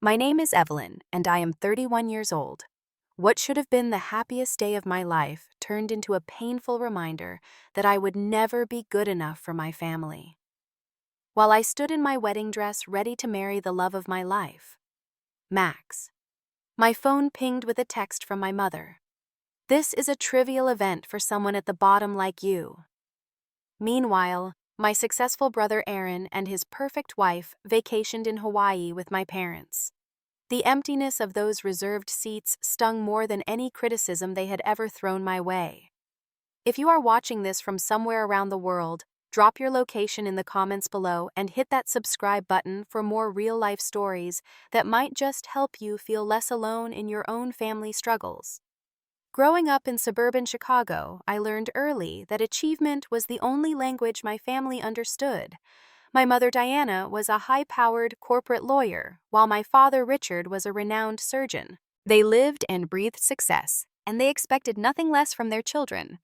My name is Evelyn, and I am 31 years old. What should have been the happiest day of my life turned into a painful reminder that I would never be good enough for my family. While I stood in my wedding dress ready to marry the love of my life, Max, my phone pinged with a text from my mother. This is a trivial event for someone at the bottom like you. Meanwhile, my successful brother Aaron and his perfect wife vacationed in Hawaii with my parents. The emptiness of those reserved seats stung more than any criticism they had ever thrown my way. If you are watching this from somewhere around the world, drop your location in the comments below and hit that subscribe button for more real-life stories that might just help you feel less alone in your own family struggles. Growing up in suburban Chicago, I learned early that achievement was the only language my family understood. My mother Diana was a high-powered corporate lawyer, while my father Richard was a renowned surgeon. They lived and breathed success, and they expected nothing less from their children.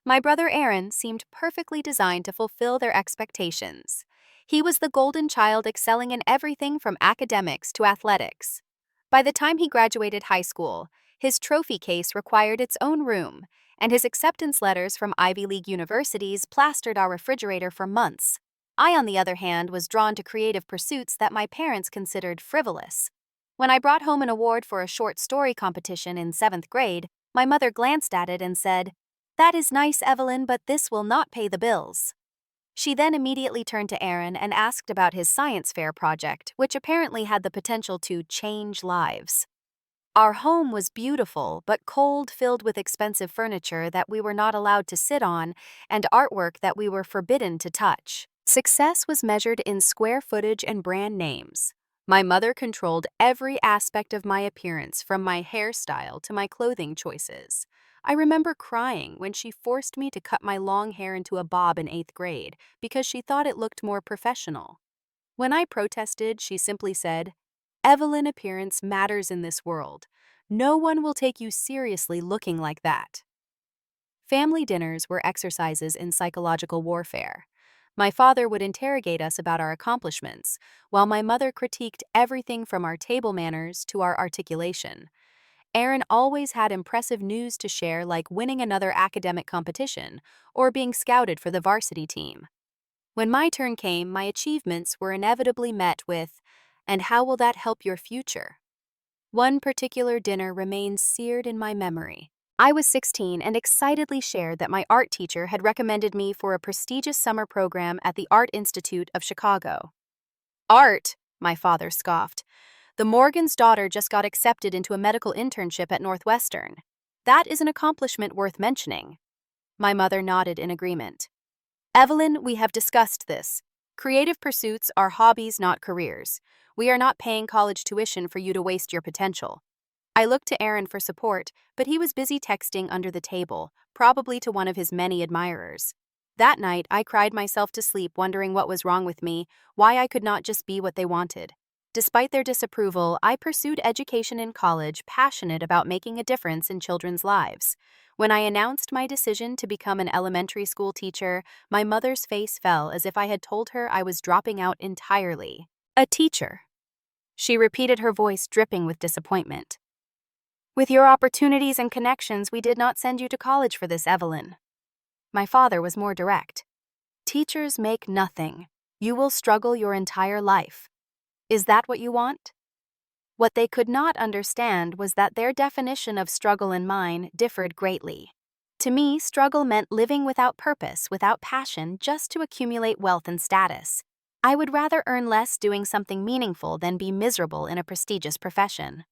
My brother Aaron seemed perfectly designed to fulfill their expectations. He was the golden child excelling in everything from academics to athletics. By the time he graduated high school, his trophy case required its own room, and his acceptance letters from Ivy League universities plastered our refrigerator for months. I, on the other hand, was drawn to creative pursuits that my parents considered frivolous. When I brought home an award for a short story competition in 7th grade, my mother glanced at it and said, "That is nice, Evelyn, but this will not pay the bills." She then immediately turned to Aaron and asked about his science fair project, which apparently had the potential to change lives. Our home was beautiful but cold, filled with expensive furniture that we were not allowed to sit on and artwork that we were forbidden to touch. Success was measured in square footage and brand names. My mother controlled every aspect of my appearance, from my hairstyle to my clothing choices. I remember crying when she forced me to cut my long hair into a bob in 8th grade because she thought it looked more professional. When I protested, she simply said, "Evelyn, appearance matters in this world. No one will take you seriously looking like that." Family dinners were exercises in psychological warfare. My father would interrogate us about our accomplishments, while my mother critiqued everything from our table manners to our articulation. Aaron always had impressive news to share, like winning another academic competition or being scouted for the varsity team. When my turn came, my achievements were inevitably met with, "And how will that help your future?" One particular dinner remains seared in my memory. I was 16 and excitedly shared that my art teacher had recommended me for a prestigious summer program at the Art Institute of Chicago. "Art?" my father scoffed. "The Morgan's daughter just got accepted into a medical internship at Northwestern. That is an accomplishment worth mentioning." My mother nodded in agreement. "Evelyn, we have discussed this. Creative pursuits are hobbies, not careers. We are not paying college tuition for you to waste your potential." I looked to Aaron for support, but he was busy texting under the table, probably to one of his many admirers. That night, I cried myself to sleep wondering what was wrong with me, why I could not just be what they wanted. Despite their disapproval, I pursued education in college, passionate about making a difference in children's lives. When I announced my decision to become an elementary school teacher, my mother's face fell as if I had told her I was dropping out entirely. "A teacher?" She repeated, her voice dripping with disappointment. "With your opportunities and connections, we did not send you to college for this, Evelyn." My father was more direct. "Teachers make nothing. You will struggle your entire life. Is that what you want?" What they could not understand was that their definition of struggle and mine differed greatly. To me, struggle meant living without purpose, without passion, just to accumulate wealth and status. I would rather earn less doing something meaningful than be miserable in a prestigious profession.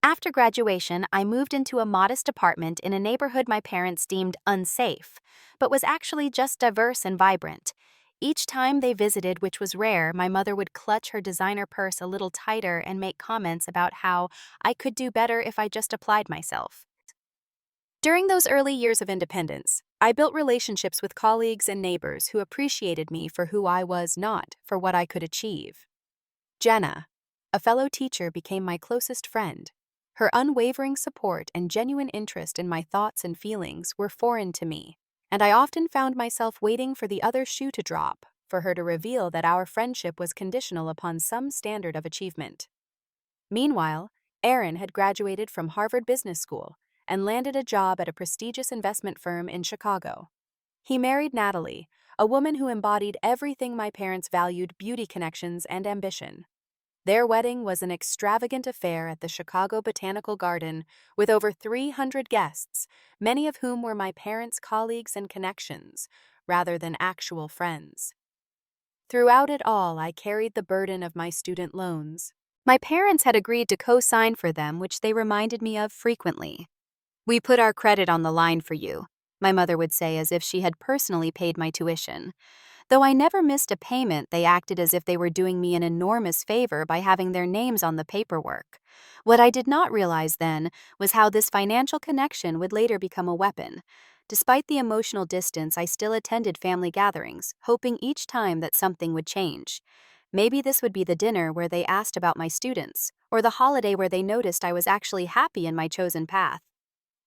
After graduation, I moved into a modest apartment in a neighborhood my parents deemed unsafe, but was actually just diverse and vibrant. Each time they visited, which was rare, my mother would clutch her designer purse a little tighter and make comments about how I could do better if I just applied myself. During those early years of independence, I built relationships with colleagues and neighbors who appreciated me for who I was, not for what I could achieve. Jenna, a fellow teacher, became my closest friend. Her unwavering support and genuine interest in my thoughts and feelings were foreign to me, and I often found myself waiting for the other shoe to drop, for her to reveal that our friendship was conditional upon some standard of achievement. Meanwhile, Aaron had graduated from Harvard Business School and landed a job at a prestigious investment firm in Chicago. He married Natalie, a woman who embodied everything my parents valued: beauty connections and ambition. Their wedding was an extravagant affair at the Chicago Botanical Garden with over 300 guests, many of whom were my parents' colleagues and connections, rather than actual friends. Throughout it all, I carried the burden of my student loans. My parents had agreed to co-sign for them, which they reminded me of frequently. "We put our credit on the line for you," my mother would say, as if she had personally paid my tuition. Though I never missed a payment, they acted as if they were doing me an enormous favor by having their names on the paperwork. What I did not realize then was how this financial connection would later become a weapon. Despite the emotional distance, I still attended family gatherings, hoping each time that something would change. Maybe this would be the dinner where they asked about my students, or the holiday where they noticed I was actually happy in my chosen path.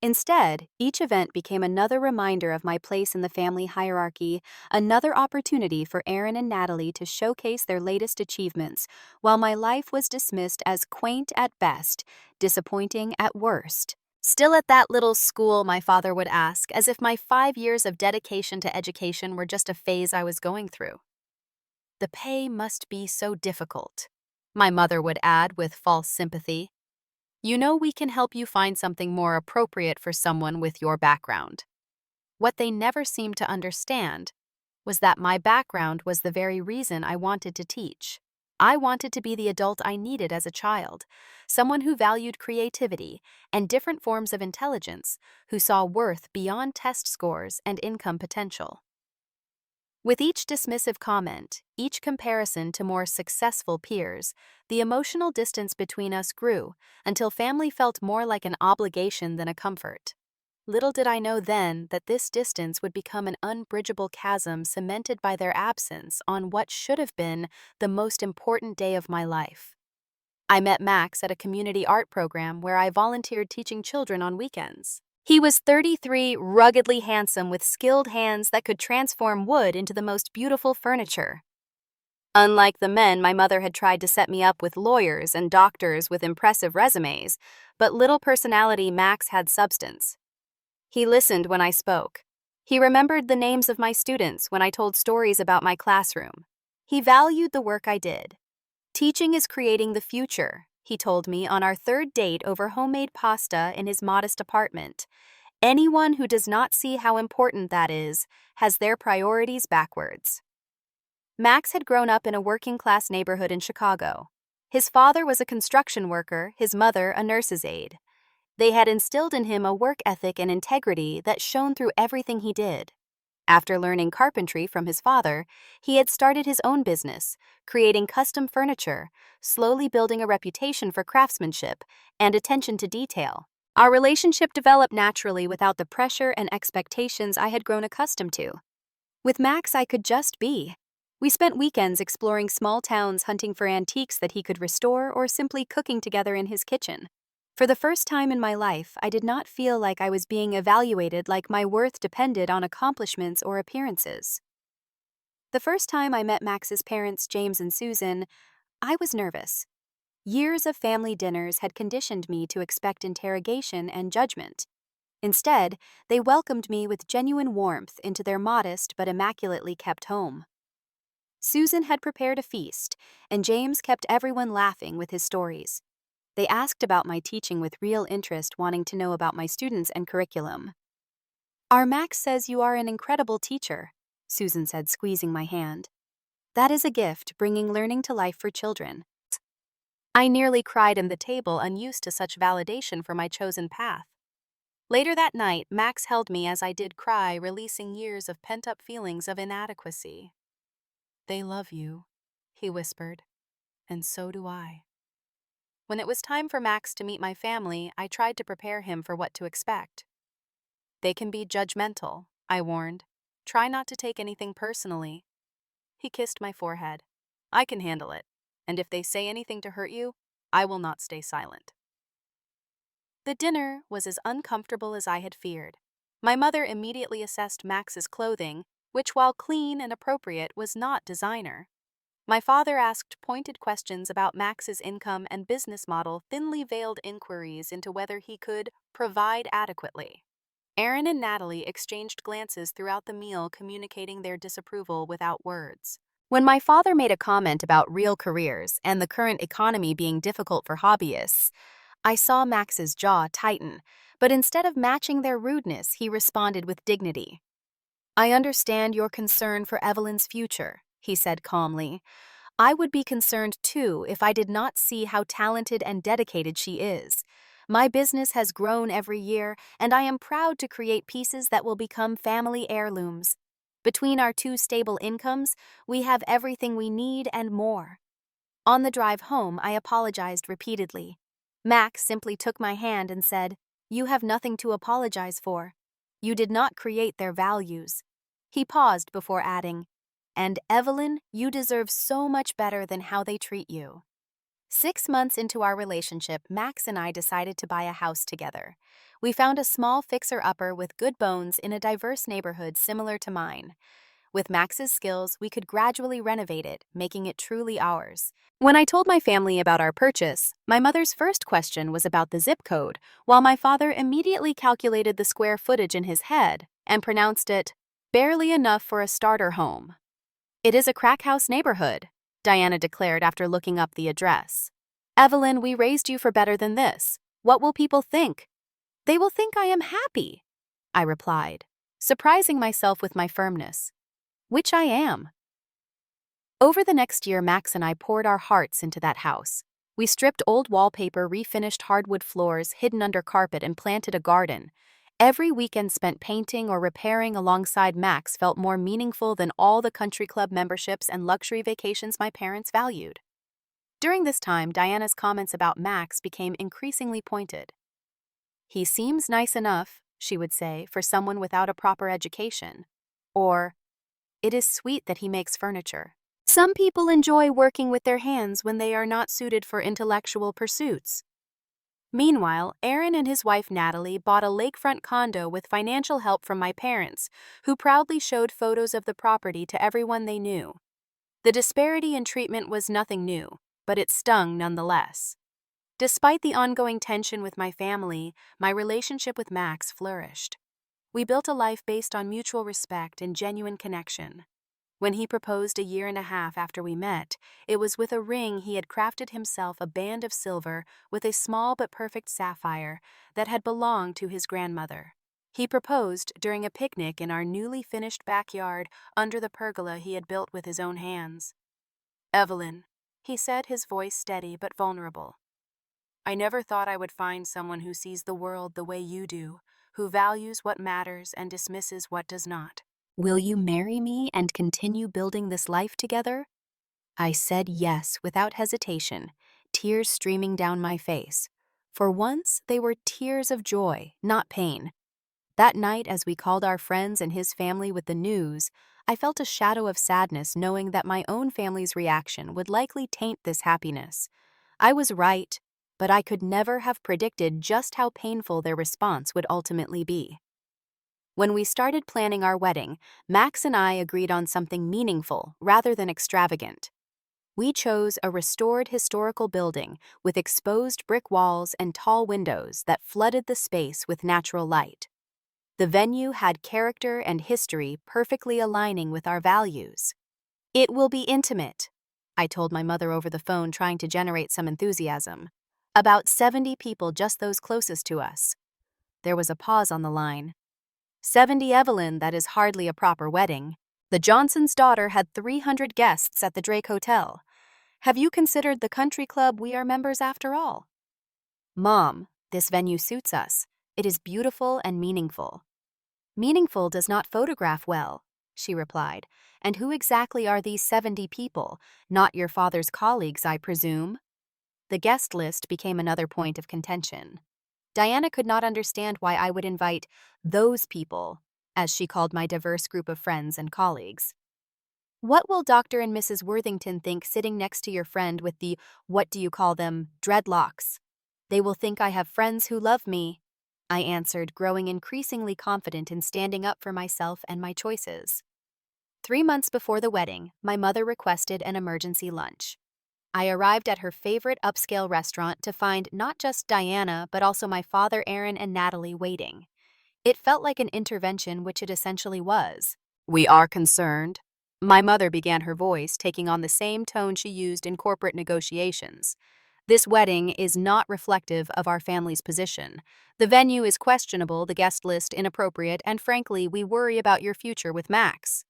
Instead, each event became another reminder of my place in the family hierarchy, another opportunity for Aaron and Natalie to showcase their latest achievements, while my life was dismissed as quaint at best, disappointing at worst. "Still at that little school?" my father would ask, as if my 5 years of dedication to education were just a phase I was going through. "The pay must be so difficult," my mother would add with false sympathy. "You know, we can help you find something more appropriate for someone with your background." What they never seemed to understand was that my background was the very reason I wanted to teach. I wanted to be the adult I needed as a child, someone who valued creativity and different forms of intelligence, who saw worth beyond test scores and income potential. With each dismissive comment, each comparison to more successful peers, the emotional distance between us grew until family felt more like an obligation than a comfort. Little did I know then that this distance would become an unbridgeable chasm cemented by their absence on what should have been the most important day of my life. I met Max at a community art program where I volunteered teaching children on weekends. He was 33, ruggedly handsome with skilled hands that could transform wood into the most beautiful furniture. Unlike the men, my mother had tried to set me up with lawyers and doctors with impressive resumes, but little personality, Max had substance. He listened when I spoke. He remembered the names of my students when I told stories about my classroom. He valued the work I did. "Teaching is creating the future," he told me on our third date over homemade pasta in his modest apartment. "Anyone who does not see how important that is has their priorities backwards." Max had grown up in a working-class neighborhood in Chicago. His father was a construction worker, his mother a nurse's aide. They had instilled in him a work ethic and integrity that shone through everything he did. After learning carpentry from his father, he had started his own business, creating custom furniture, slowly building a reputation for craftsmanship and attention to detail. Our relationship developed naturally without the pressure and expectations I had grown accustomed to. With Max, I could just be. We spent weekends exploring small towns, hunting for antiques that he could restore, or simply cooking together in his kitchen. For the first time in my life, I did not feel like I was being evaluated like my worth depended on accomplishments or appearances. The first time I met Max's parents, James and Susan, I was nervous. Years of family dinners had conditioned me to expect interrogation and judgment. Instead, they welcomed me with genuine warmth into their modest but immaculately kept home. Susan had prepared a feast, and James kept everyone laughing with his stories. They asked about my teaching with real interest, wanting to know about my students and curriculum. "Our Max says you are an incredible teacher," Susan said, squeezing my hand. "That is a gift, bringing learning to life for children." I nearly cried at the table, unused to such validation for my chosen path. Later that night, Max held me as I did cry, releasing years of pent-up feelings of inadequacy. "They love you," he whispered, "and so do I." When it was time for Max to meet my family, I tried to prepare him for what to expect. "They can be judgmental," I warned. "Try not to take anything personally." He kissed my forehead. "I can handle it, and if they say anything to hurt you, I will not stay silent." The dinner was as uncomfortable as I had feared. My mother immediately assessed Max's clothing, which, while clean and appropriate, was not designer. My father asked pointed questions about Max's income and business model, thinly veiled inquiries into whether he could provide adequately. Aaron and Natalie exchanged glances throughout the meal, communicating their disapproval without words. When my father made a comment about real careers and the current economy being difficult for hobbyists, I saw Max's jaw tighten, but instead of matching their rudeness, he responded with dignity. "I understand your concern for Evelyn's future," he said calmly. "I would be concerned too if I did not see how talented and dedicated she is. My business has grown every year, and I am proud to create pieces that will become family heirlooms. Between our two stable incomes, we have everything we need and more." On the drive home, I apologized repeatedly. Max simply took my hand and said, "You have nothing to apologize for. You did not create their values." He paused before adding, "And Evelyn, you deserve so much better than how they treat you." 6 months into our relationship, Max and I decided to buy a house together. We found a small fixer-upper with good bones in a diverse neighborhood similar to mine. With Max's skills, we could gradually renovate it, making it truly ours. When I told my family about our purchase, my mother's first question was about the zip code, while my father immediately calculated the square footage in his head and pronounced it barely enough for a starter home. "It is a crack house neighborhood," Diana declared after looking up the address. "Evelyn, we raised you for better than this. What will people think?" "They will think I am happy," I replied, surprising myself with my firmness. Which I am. Over the next year, Max and I poured our hearts into that house. We stripped old wallpaper, refinished hardwood floors, hidden under carpet, and planted a garden. Every weekend spent painting or repairing alongside Max felt more meaningful than all the country club memberships and luxury vacations my parents valued. During this time, Diana's comments about Max became increasingly pointed. "He seems nice enough," she would say, "for someone without a proper education." Or, "It is sweet that he makes furniture. Some people enjoy working with their hands when they are not suited for intellectual pursuits." Meanwhile, Aaron and his wife Natalie bought a lakefront condo with financial help from my parents, who proudly showed photos of the property to everyone they knew. The disparity in treatment was nothing new, but it stung nonetheless. Despite the ongoing tension with my family, my relationship with Max flourished. We built a life based on mutual respect and genuine connection. When he proposed a year and a half after we met, it was with a ring he had crafted himself, a band of silver with a small but perfect sapphire that had belonged to his grandmother. He proposed during a picnic in our newly finished backyard under the pergola he had built with his own hands. "Evelyn," he said, his voice steady but vulnerable, "I never thought I would find someone who sees the world the way you do, who values what matters and dismisses what does not. Will you marry me and continue building this life together?" I said yes without hesitation, tears streaming down my face. For once, they were tears of joy, not pain. That night, as we called our friends and his family with the news, I felt a shadow of sadness knowing that my own family's reaction would likely taint this happiness. I was right, but I could never have predicted just how painful their response would ultimately be. When we started planning our wedding, Max and I agreed on something meaningful rather than extravagant. We chose a restored historical building with exposed brick walls and tall windows that flooded the space with natural light. The venue had character and history perfectly aligning with our values. "It will be intimate," I told my mother over the phone, trying to generate some enthusiasm. "About 70 people, just those closest to us." There was a pause on the line. 70, Evelyn, that is hardly a proper wedding. The Johnson's daughter had 300 guests at the Drake Hotel. Have you considered the country club? We are members after all." "Mom, this venue suits us. It is beautiful and meaningful." "Meaningful does not photograph well," she replied. "And who exactly are these 70 people? Not your father's colleagues, I presume?" The guest list became another point of contention. Diana could not understand why I would invite "those people," as she called my diverse group of friends and colleagues. "What will Dr. and Mrs. Worthington think sitting next to your friend with the, what do you call them, dreadlocks? They will think I have friends who love me," I answered, growing increasingly confident in standing up for myself and my choices. 3 months before the wedding, my mother requested an emergency lunch. I arrived at her favorite upscale restaurant to find not just Diana, but also my father, Aaron, and Natalie waiting. It felt like an intervention, which it essentially was. "We are concerned." My mother began, her voice taking on the same tone she used in corporate negotiations. "This wedding is not reflective of our family's position. The venue is questionable, the guest list inappropriate, and frankly, we worry about your future with Max."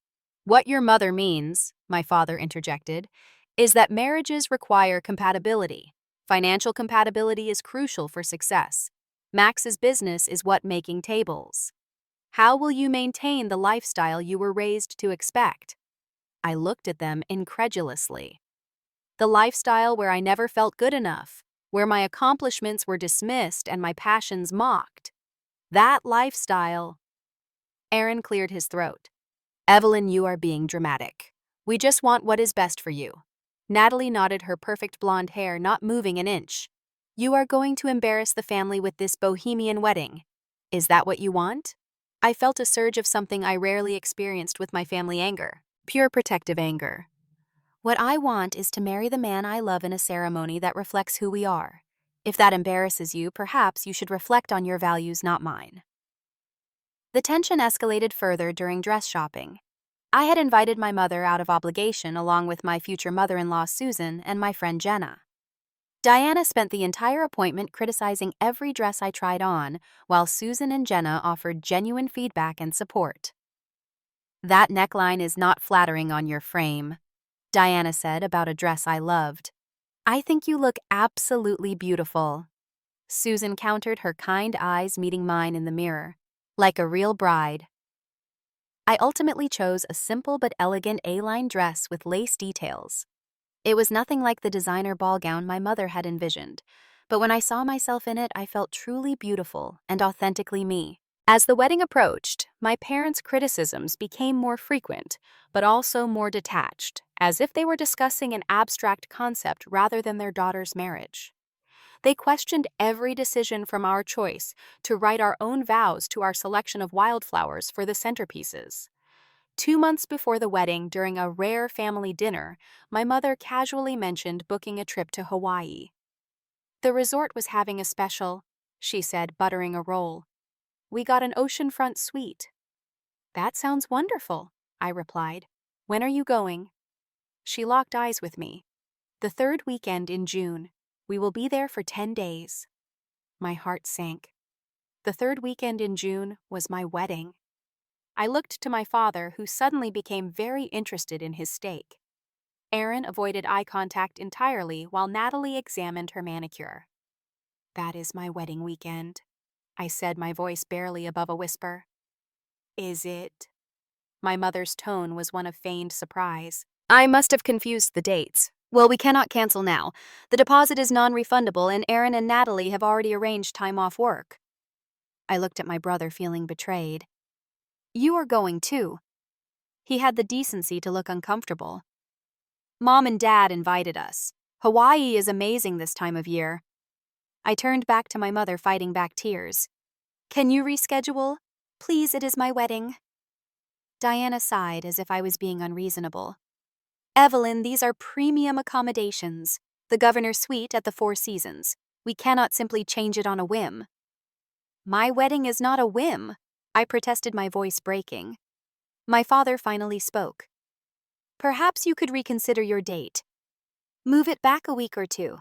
"What your mother means," my father interjected, "is that marriages require compatibility. Financial compatibility is crucial for success. Max's business is what making tables. How will you maintain the lifestyle you were raised to expect?" I looked at them incredulously. "The lifestyle where I never felt good enough, where my accomplishments were dismissed and my passions mocked. That lifestyle." Aaron cleared his throat. "Evelyn, you are being dramatic. We just want what is best for you." Natalie nodded, her perfect blonde hair not moving an inch. "You are going to embarrass the family with this bohemian wedding. Is that what you want?" I felt a surge of something I rarely experienced with my family: anger. Pure protective anger. "What I want is to marry the man I love in a ceremony that reflects who we are. If that embarrasses you, perhaps you should reflect on your values, not mine." The tension escalated further during dress shopping. I had invited my mother out of obligation along with my future mother-in-law Susan and my friend Jenna. Diana spent the entire appointment criticizing every dress I tried on, while Susan and Jenna offered genuine feedback and support. "That neckline is not flattering on your frame," Diana said about a dress I loved. "I think you look absolutely beautiful." Susan countered, her kind eyes meeting mine in the mirror. "Like a real bride." I ultimately chose a simple but elegant A-line dress with lace details. It was nothing like the designer ball gown my mother had envisioned, but when I saw myself in it, I felt truly beautiful and authentically me. As the wedding approached, my parents' criticisms became more frequent, but also more detached, as if they were discussing an abstract concept rather than their daughter's marriage. They questioned every decision, from our choice to write our own vows to our selection of wildflowers for the centerpieces. 2 months before the wedding, during a rare family dinner, my mother casually mentioned booking a trip to Hawaii. "The resort was having a special," she said, buttering a roll. "We got an oceanfront suite." "That sounds wonderful," I replied. "When are you going?" She locked eyes with me. "The third weekend in June. We will be there for 10 days. My heart sank. The third weekend in June was my wedding. I looked to my father, who suddenly became very interested in his steak. Aaron avoided eye contact entirely while Natalie examined her manicure. "That is my wedding weekend," I said, my voice barely above a whisper. "Is it?" My mother's tone was one of feigned surprise. "I must have confused the dates. Well, we cannot cancel now. The deposit is non-refundable, and Aaron and Natalie have already arranged time off work." I looked at my brother, feeling betrayed. "You are going too." He had the decency to look uncomfortable. "Mom and Dad invited us. Hawaii is amazing this time of year." I turned back to my mother, fighting back tears. "Can you reschedule? Please, it is my wedding." Diana sighed as if I was being unreasonable. "Evelyn, these are premium accommodations. The Governor's Suite at the Four Seasons. We cannot simply change it on a whim." "My wedding is not a whim," I protested, my voice breaking. My father finally spoke. "Perhaps you could reconsider your date. Move it back a week or two."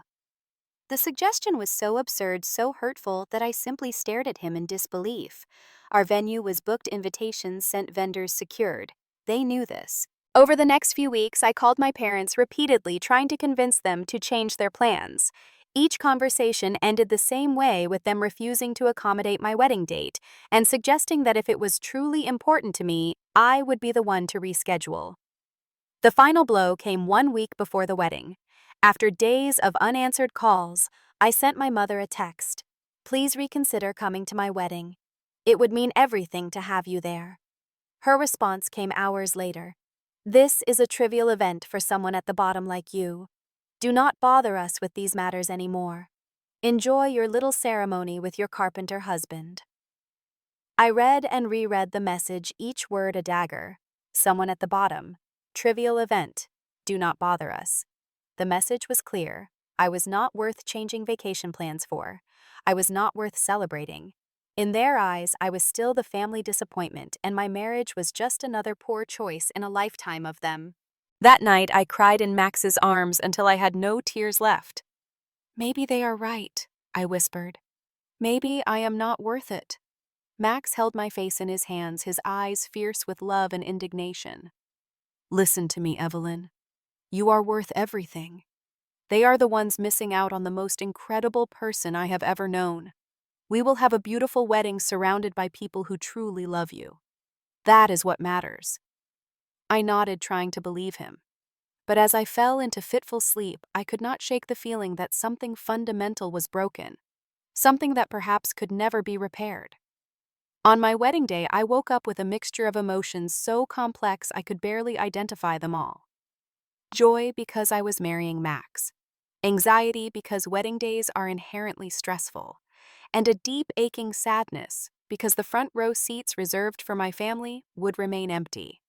The suggestion was so absurd, so hurtful, that I simply stared at him in disbelief. Our venue was booked, invitations sent, vendors secured. They knew this. Over the next few weeks, I called my parents repeatedly, trying to convince them to change their plans. Each conversation ended the same way, with them refusing to accommodate my wedding date and suggesting that if it was truly important to me, I would be the one to reschedule. The final blow came 1 week before the wedding. After days of unanswered calls, I sent my mother a text. "Please reconsider coming to my wedding. It would mean everything to have you there." Her response came hours later. "This is a trivial event for someone at the bottom like you. Do not bother us with these matters anymore. Enjoy your little ceremony with your carpenter husband." I read and reread the message, each word a dagger. Someone at the bottom. Trivial event. Do not bother us. The message was clear. I was not worth changing vacation plans for. I was not worth celebrating. In their eyes, I was still the family disappointment, and my marriage was just another poor choice in a lifetime of them. That night, I cried in Max's arms until I had no tears left. Maybe they are right, I whispered. Maybe I am not worth it. Max held my face in his hands, his eyes fierce with love and indignation. Listen to me, Evelyn. You are worth everything. They are the ones missing out on the most incredible person I have ever known. We will have a beautiful wedding surrounded by people who truly love you. That is what matters. I nodded, trying to believe him. But as I fell into fitful sleep, I could not shake the feeling that something fundamental was broken, something that perhaps could never be repaired. On my wedding day, I woke up with a mixture of emotions so complex I could barely identify them all. Joy because I was marrying Max. Anxiety because wedding days are inherently stressful. And a deep aching sadness because the front row seats reserved for my family would remain empty.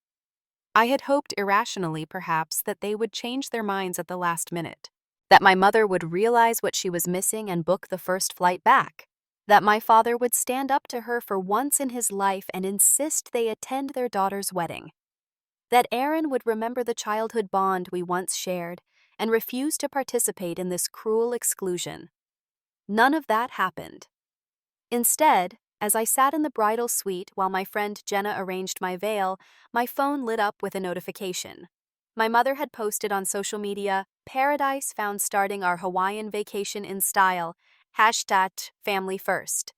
I had hoped irrationally, perhaps, that they would change their minds at the last minute, that my mother would realize what she was missing and book the first flight back, that my father would stand up to her for once in his life and insist they attend their daughter's wedding, that Aaron would remember the childhood bond we once shared and refuse to participate in this cruel exclusion. None of that happened. Instead, as I sat in the bridal suite while my friend Jenna arranged my veil, my phone lit up with a notification. My mother had posted on social media, "Paradise found starting our Hawaiian vacation in style, #FamilyFirst."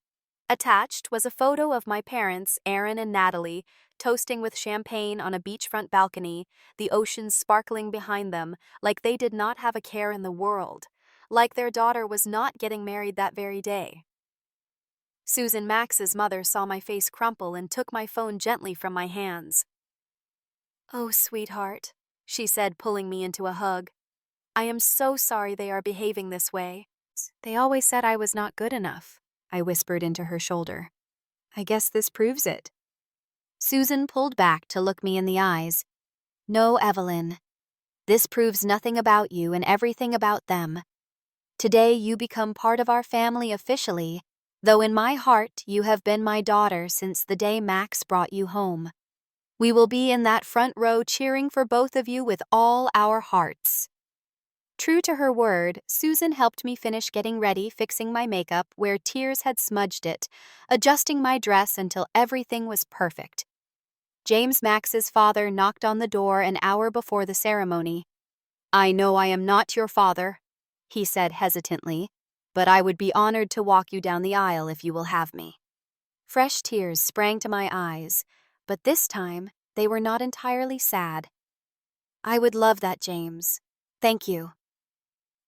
Attached was a photo of my parents, Aaron and Natalie, toasting with champagne on a beachfront balcony, the ocean sparkling behind them, like they did not have a care in the world, like their daughter was not getting married that very day. Susan, Max's mother, saw my face crumple and took my phone gently from my hands. "Oh, sweetheart," she said, pulling me into a hug. "I am so sorry they are behaving this way. They always said I was not good enough," I whispered into her shoulder. "I guess this proves it." Susan pulled back to look me in the eyes. "No, Evelyn. This proves nothing about you and everything about them. Today you become part of our family officially, though in my heart you have been my daughter since the day Max brought you home. We will be in that front row cheering for both of you with all our hearts." True to her word, Susan helped me finish getting ready, fixing my makeup where tears had smudged it, adjusting my dress until everything was perfect. James, Max's father, knocked on the door an hour before the ceremony. "I know I am not your father," he said hesitantly, "but I would be honored to walk you down the aisle if you will have me." Fresh tears sprang to my eyes, but this time they were not entirely sad. "I would love that, James. Thank you."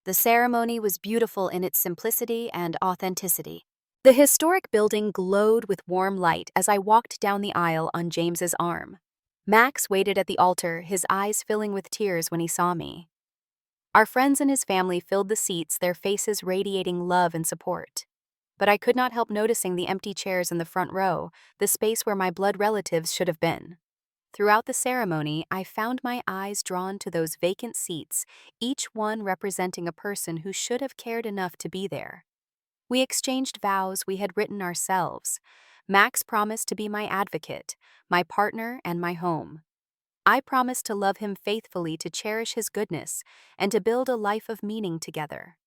The ceremony was beautiful in its simplicity and authenticity. The historic building glowed with warm light as I walked down the aisle on James's arm. Max waited at the altar, his eyes filling with tears when he saw me. Our friends and his family filled the seats, their faces radiating love and support. But I could not help noticing the empty chairs in the front row, the space where my blood relatives should have been. Throughout the ceremony, I found my eyes drawn to those vacant seats, each one representing a person who should have cared enough to be there. We exchanged vows we had written ourselves. Max promised to be my advocate, my partner, and my home. I promised to love him faithfully, to cherish his goodness, and to build a life of meaning together.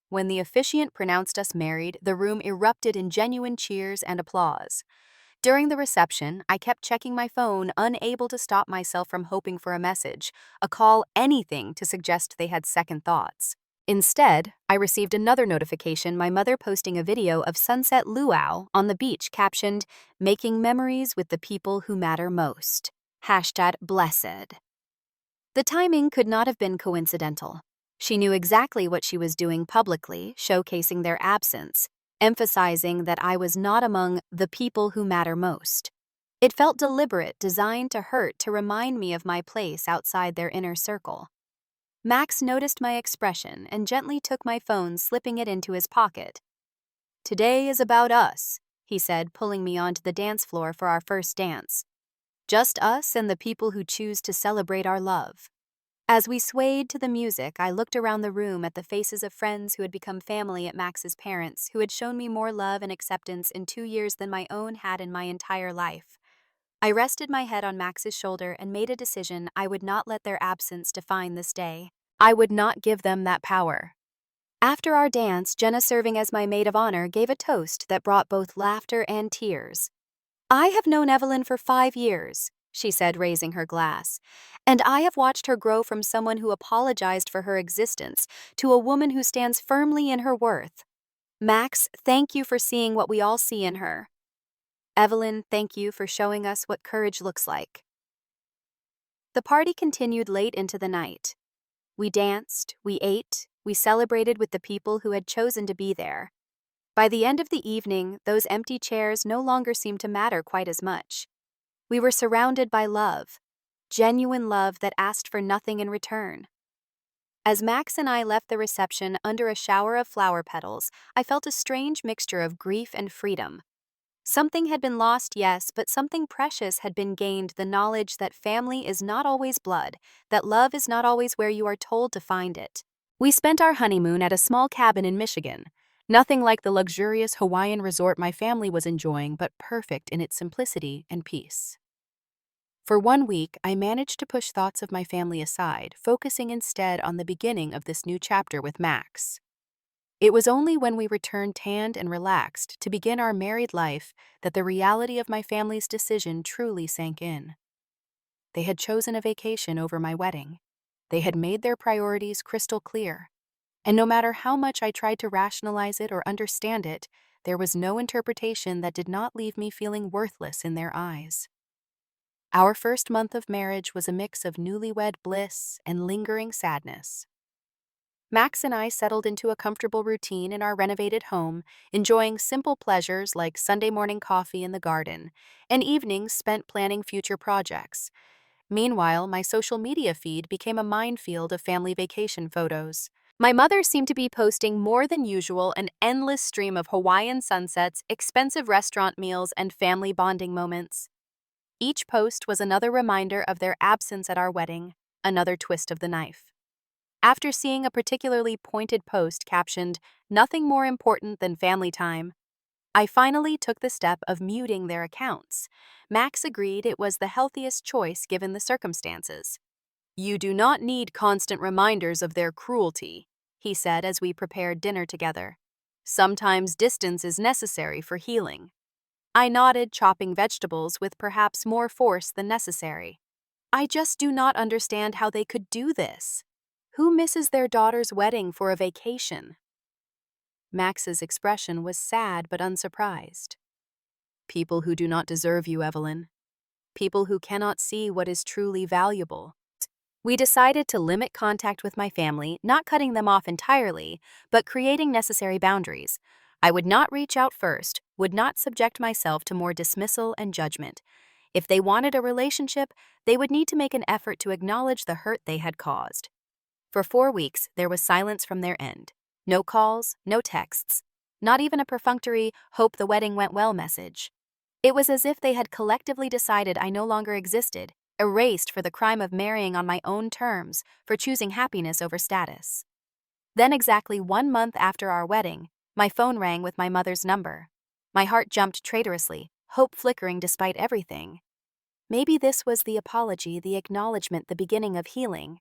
When the officiant pronounced us married, the room erupted in genuine cheers and applause. During the reception, I kept checking my phone, unable to stop myself from hoping for a message, a call, anything to suggest they had second thoughts. Instead, I received another notification, my mother posting a video of sunset luau on the beach captioned, "Making memories with the people who matter most. #blessed." The timing could not have been coincidental. She knew exactly what she was doing publicly, showcasing their absence, emphasizing that I was not among the people who matter most. It felt deliberate, designed to hurt, to remind me of my place outside their inner circle. Max noticed my expression and gently took my phone, slipping it into his pocket. "Today is about us," he said, pulling me onto the dance floor for our first dance. just us and the people who choose to celebrate our love. As we swayed to the music, I looked around the room at the faces of friends who had become family at Max's parents, who had shown me more love and acceptance in 2 years than my own had in my entire life. I rested my head on Max's shoulder and made a decision I would not let their absence define this day. I would not give them that power. After our dance, Jenna, serving as my maid of honor, gave a toast that brought both laughter and tears. "I have known Evelyn for 5 years," she said, raising her glass, "and I have watched her grow from someone who apologized for her existence to a woman who stands firmly in her worth. Max, thank you for seeing what we all see in her. Evelyn, thank you for showing us what courage looks like." The party continued late into the night. We danced, we ate, we celebrated with the people who had chosen to be there. By the end of the evening, those empty chairs no longer seemed to matter quite as much. We were surrounded by love, genuine love that asked for nothing in return. As Max and I left the reception under a shower of flower petals, I felt a strange mixture of grief and freedom. Something had been lost, yes, but something precious had been gained: the knowledge that family is not always blood, that love is not always where you are told to find it. We spent our honeymoon at a small cabin in Michigan. Nothing like the luxurious Hawaiian resort my family was enjoying, but perfect in its simplicity and peace. For 1 week, I managed to push thoughts of my family aside, focusing instead on the beginning of this new chapter with Max. It was only when we returned tanned and relaxed to begin our married life that the reality of my family's decision truly sank in. They had chosen a vacation over my wedding. They had made their priorities crystal clear. And no matter how much I tried to rationalize it or understand it, there was no interpretation that did not leave me feeling worthless in their eyes. Our first month of marriage was a mix of newlywed bliss and lingering sadness. Max and I settled into a comfortable routine in our renovated home, enjoying simple pleasures like Sunday morning coffee in the garden and evenings spent planning future projects. Meanwhile, my social media feed became a minefield of family vacation photos. My mother seemed to be posting more than usual, an endless stream of Hawaiian sunsets, expensive restaurant meals, and family bonding moments. Each post was another reminder of their absence at our wedding, another twist of the knife. After seeing a particularly pointed post captioned, "Nothing more important than family time," I finally took the step of muting their accounts. Max agreed it was the healthiest choice given the circumstances. "You do not need constant reminders of their cruelty," he said as we prepared dinner together. "Sometimes distance is necessary for healing." I nodded, chopping vegetables with perhaps more force than necessary. "I just do not understand how they could do this. Who misses their daughter's wedding for a vacation?" Max's expression was sad but unsurprised. "People who do not deserve you, Evelyn. People who cannot see what is truly valuable." We decided to limit contact with my family, not cutting them off entirely, but creating necessary boundaries. I would not reach out first, would not subject myself to more dismissal and judgment. If they wanted a relationship, they would need to make an effort to acknowledge the hurt they had caused. For 4 weeks, there was silence from their end. No calls, no texts, not even a perfunctory "hope the wedding went well" message. It was as if they had collectively decided I no longer existed, erased for the crime of marrying on my own terms, for choosing happiness over status. Then, exactly 1 month after our wedding, my phone rang with my mother's number. My heart jumped traitorously, hope flickering despite everything. Maybe this was the apology, the acknowledgement, the beginning of healing.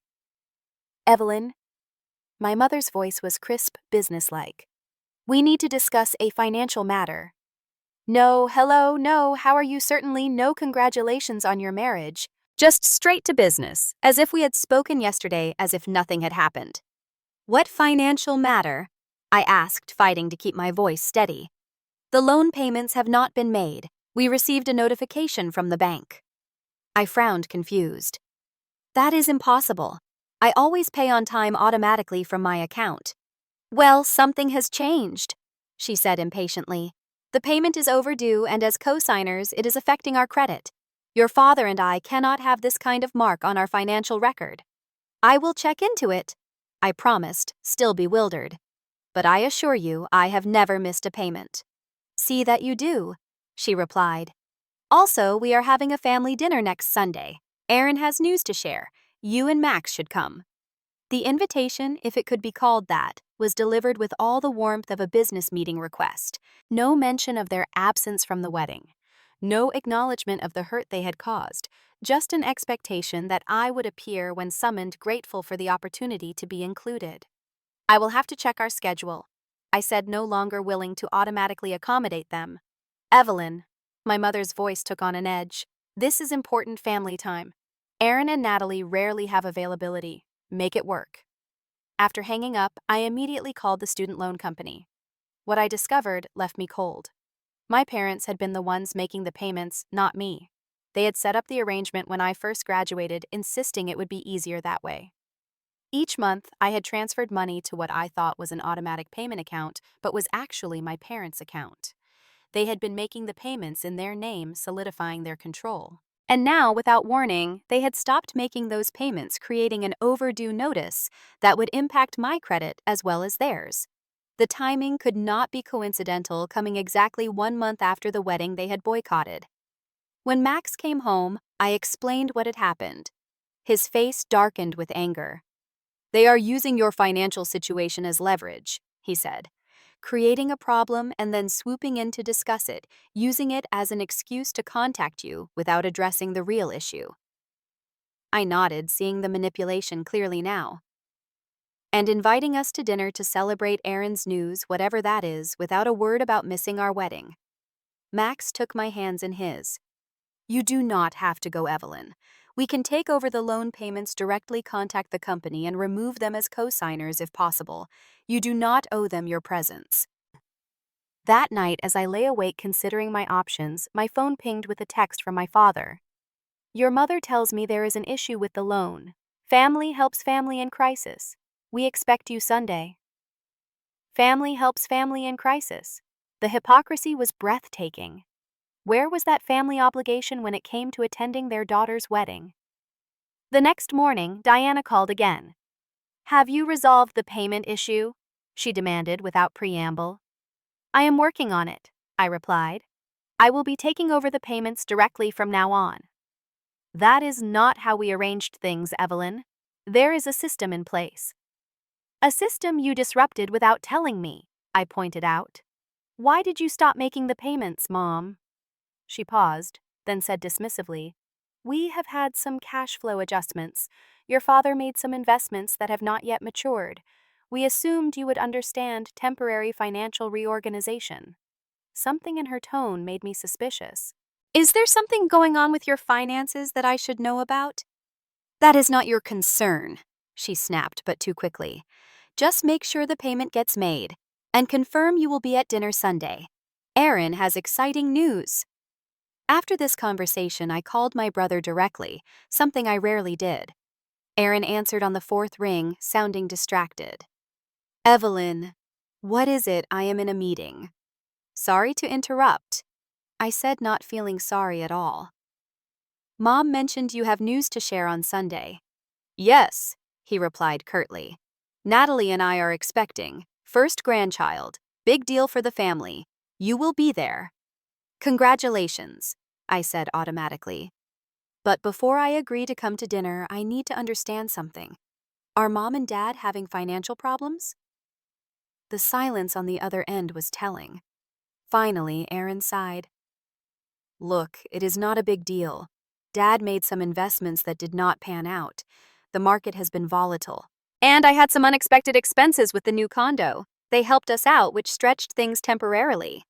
"Evelyn." My mother's voice was crisp, businesslike. "We need to discuss a financial matter." "No, hello, no, how are you? Certainly, no congratulations on your marriage." Just straight to business, as if we had spoken yesterday, as if nothing had happened. "What financial matter?" I asked, fighting to keep my voice steady. "The loan payments have not been made. We received a notification from the bank." I frowned, confused. "That is impossible. I always pay on time automatically from my account." "Well, something has changed," she said impatiently. "The payment is overdue, and as co-signers, it is affecting our credit. Your father and I cannot have this kind of mark on our financial record." "I will check into it," I promised, still bewildered. "But I assure you, I have never missed a payment." "See that you do," she replied. Also, we are having a family dinner next Sunday. Aaron has news to share. You and Max should come. The invitation, if it could be called that, was delivered with all the warmth of a business meeting request. No mention of their absence from the wedding. No acknowledgement of the hurt they had caused. Just an expectation that I would appear when summoned, grateful for the opportunity to be included. I will have to check our schedule, I said, no longer willing to automatically accommodate them. Evelyn, my mother's voice took on an edge. This is important family time. Aaron and Natalie rarely have availability. Make it work. After hanging up, I immediately called the student loan company. What I discovered left me cold. My parents had been the ones making the payments, not me. They had set up the arrangement when I first graduated, insisting it would be easier that way. Each month, I had transferred money to what I thought was an automatic payment account, but was actually my parents' account. They had been making the payments in their name, solidifying their control. And now, without warning, they had stopped making those payments, creating an overdue notice that would impact my credit as well as theirs. The timing could not be coincidental, coming exactly 1 month after the wedding they had boycotted. When Max came home, I explained what had happened. His face darkened with anger. "They are using your financial situation as leverage," he said, "creating a problem and then swooping in to discuss it, using it as an excuse to contact you without addressing the real issue." I nodded, seeing the manipulation clearly now. "And inviting us to dinner to celebrate Aaron's news, whatever that is, without a word about missing our wedding." Max took my hands in his. "You do not have to go, Evelyn. We can take over the loan payments, directly contact the company, and remove them as co-signers if possible. You do not owe them your presence." That night, as I lay awake considering my options, my phone pinged with a text from my father. "Your mother tells me there is an issue with the loan. Family helps family in crisis. We expect you Sunday." Family helps family in crisis. The hypocrisy was breathtaking. Where was that family obligation when it came to attending their daughter's wedding? The next morning, Diana called again. "Have you resolved the payment issue?" she demanded without preamble. "I am working on it," I replied. "I will be taking over the payments directly from now on." "That is not how we arranged things, Evelyn. There is a system in place." "A system you disrupted without telling me," I pointed out. "Why did you stop making the payments, Mom?" She paused, then said dismissively, "We have had some cash flow adjustments. Your father made some investments that have not yet matured. We assumed you would understand temporary financial reorganization." Something in her tone made me suspicious. "Is there something going on with your finances that I should know about?" "That is not your concern," she snapped, but too quickly. "Just make sure the payment gets made, and confirm you will be at dinner Sunday. Aaron has exciting news." After this conversation, I called my brother directly, something I rarely did. Aaron answered on the 4th ring, sounding distracted. "Evelyn, what is it? I am in a meeting." "Sorry to interrupt," I said, not feeling sorry at all. "Mom mentioned you have news to share on Sunday." "Yes," he replied curtly. "Natalie and I are expecting. First grandchild. Big deal for the family. You will be there." "Congratulations," I said automatically. "But before I agree to come to dinner, I need to understand something. Are Mom and Dad having financial problems?" The silence on the other end was telling. Finally, Aaron sighed. "Look, it is not a big deal. Dad made some investments that did not pan out. The market has been volatile. And I had some unexpected expenses with the new condo. They helped us out, which stretched things temporarily."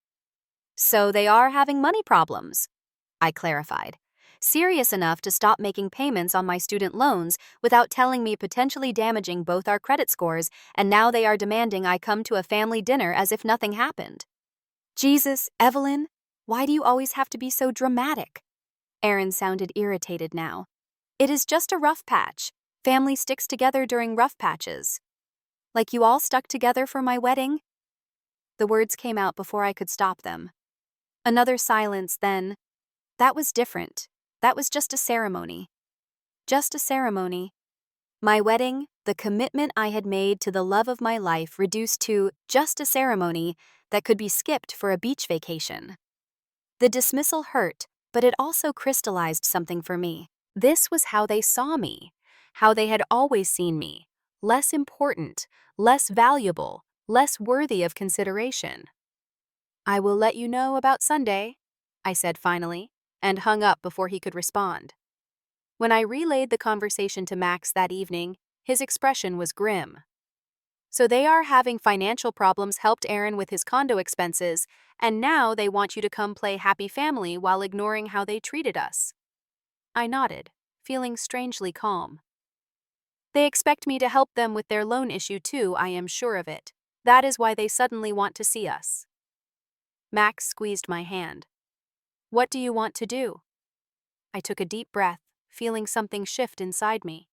"So they are having money problems," I clarified. "Serious enough to stop making payments on my student loans without telling me, potentially damaging both our credit scores, and now they are demanding I come to a family dinner as if nothing happened." "Jesus, Evelyn, why do you always have to be so dramatic?" Aaron sounded irritated now. "It is just a rough patch. Family sticks together during rough patches. Like you all stuck together for my wedding?" The words came out before I could stop them. Another silence, then. "That was different. That was just a ceremony." Just a ceremony. My wedding, the commitment I had made to the love of my life, reduced to just a ceremony that could be skipped for a beach vacation. The dismissal hurt, But it also crystallized something for me. This was how they saw me, how they had always seen me, less important, less valuable, less worthy of consideration. "I will let you know about Sunday," I said finally, and hung up before he could respond. When I relayed the conversation to Max that evening, his expression was grim. "So they are having financial problems, helped Aaron with his condo expenses, and now they want you to come play happy family while ignoring how they treated us." I nodded, feeling strangely calm. "They expect me to help them with their loan issue too, I am sure of it. That is why they suddenly want to see us." Max squeezed my hand. "What do you want to do?" I took a deep breath, feeling something shift inside me.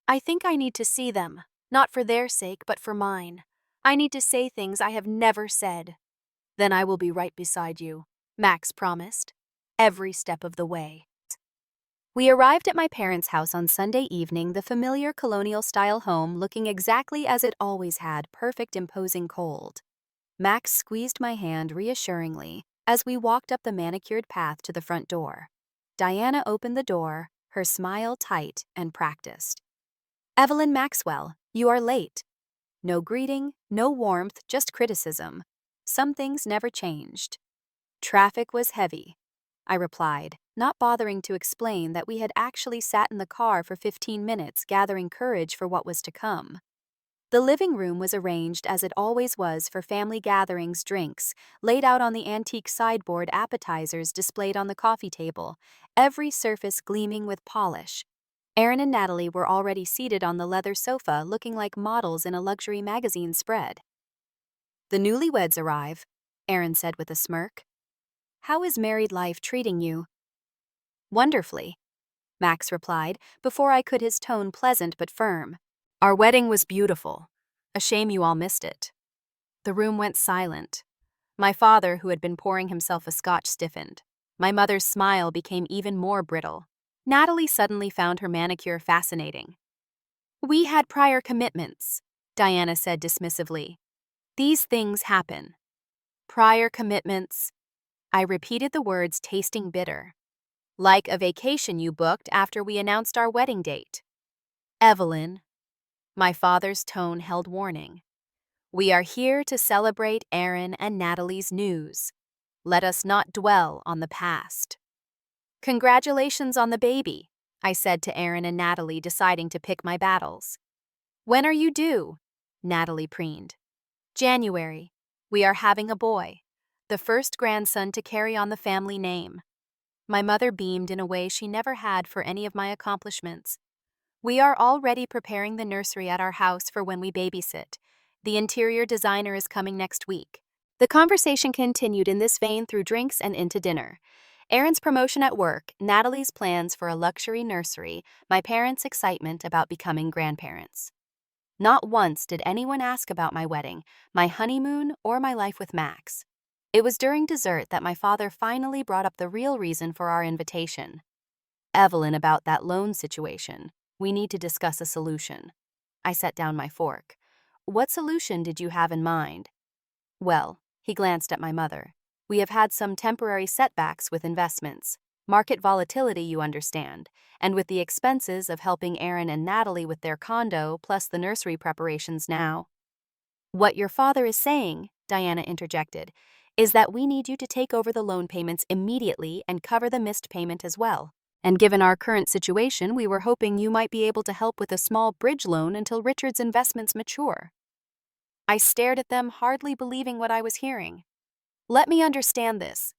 "I think I need to see them, not for their sake, but for mine. I need to say things I have never said." "Then I will be right beside you," Max promised, "every step of the way." We arrived at my parents' house on Sunday evening, the familiar colonial-style home looking exactly as it always had, perfect, imposing, cold. Max squeezed my hand reassuringly as we walked up the manicured path to the front door. Diana opened the door, her smile tight and practiced. "Evelyn Maxwell, you are late." No greeting, no warmth, just criticism. Some things never changed. "Traffic was heavy," I replied, not bothering to explain that we had actually sat in the car for 15 minutes gathering courage for what was to come. The living room was arranged as it always was for family gatherings, drinks, laid out on the antique sideboard, appetizers displayed on the coffee table, every surface gleaming with polish. Aaron and Natalie were already seated on the leather sofa looking like models in a luxury magazine spread. "The newlyweds arrive," Aaron said with a smirk. "How is married life treating you?" "Wonderfully," Max replied, before I could, his tone pleasant but firm. "Our wedding was beautiful. A shame you all missed it." The room went silent. My father, who had been pouring himself a scotch, stiffened. My mother's smile became even more brittle. Natalie suddenly found her manicure fascinating. "We had prior commitments," Diana said dismissively. "These things happen." "Prior commitments." I repeated the words, tasting bitter. "Like a vacation you booked after we announced our wedding date." "Evelyn," my father's tone held warning, "we are here to celebrate Aaron and Natalie's news. Let us not dwell on the past." "Congratulations on the baby," I said to Aaron and Natalie, deciding to pick my battles. "When are you due?" Natalie preened. "January. We are having a boy, the first grandson to carry on the family name." My mother beamed in a way she never had for any of my accomplishments. "We are already preparing the nursery at our house for when we babysit. The interior designer is coming next week." The conversation continued in this vein through drinks and into dinner. Aaron's promotion at work, Natalie's plans for a luxury nursery, my parents' excitement about becoming grandparents. Not once did anyone ask about my wedding, my honeymoon, or my life with Max. It was during dessert that my father finally brought up the real reason for our invitation. "Evelyn, about that loan situation. We need to discuss a solution." I set down my fork. "What solution did you have in mind?" "Well," he glanced at my mother, "we have had some temporary setbacks with investments. Market volatility, you understand, and with the expenses of helping Aaron and Natalie with their condo plus the nursery preparations now." "What your father is saying," Diana interjected, "is that we need you to take over the loan payments immediately and cover the missed payment as well. And given our current situation, we were hoping you might be able to help with a small bridge loan until Richard's investments mature." I stared at them, hardly believing what I was hearing. "Let me understand this.